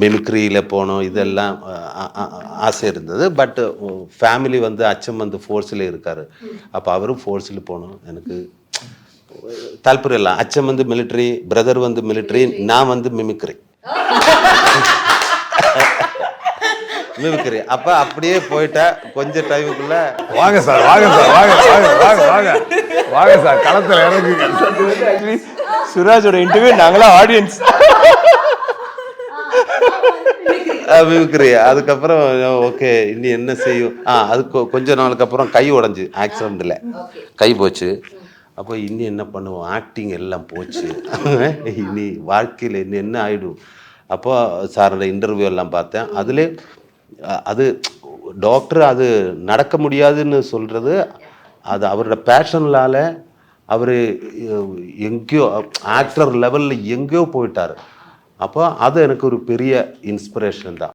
மிமிக்ரியில் போகணும் இதெல்லாம் ஆசை இருந்தது. பட் ஃபேமிலி வந்து அச்சம் வந்து ஃபோர்ஸில் இருக்கார். அப்போ அவரும் ஃபோர்ஸில் போகணும் எனக்கு தால்பரியம் இல்லை. அச்சம் வந்து மிலிட்ரி, பிரதர் வந்து மிலிட்ரி, நான் வந்து மிமிக்ரி. மிமிக்ரி அப்போ அப்படியே போயிட்டா கொஞ்சம் டைமுக்குள்ள வாங்க சார் களத்தில் இறங்குங்க. சுராஜோட இன்டர்வியூ நாங்களாம் ஆடியன்ஸ். மிமிக்ரி. அதுக்கப்புறம் ஓகே இனி என்ன செய்யும். அதுக்கு கொஞ்ச நாளுக்கு அப்புறம் கை உடஞ்சி ஆக்சிடெண்ட்டில் கை போச்சு. அப்போ இனி என்ன பண்ணுவோம், ஆக்டிங் எல்லாம் போச்சு, இனி வாழ்க்கையில் இன்னும் என்ன ஆகிடும். அப்போ சாரோட இன்டர்வியூ எல்லாம் பார்த்தேன். அதிலே அது டாக்டர் அது நடக்க முடியாதுன்னு சொல்கிறது அது அவரோட பேஷன்லால் அவர் எங்கேயோ ஆக்டர் லெவலில் எங்கேயோ போயிட்டார். அப்போ அது எனக்கு ஒரு பெரிய இன்ஸ்பிரேஷன் தான்.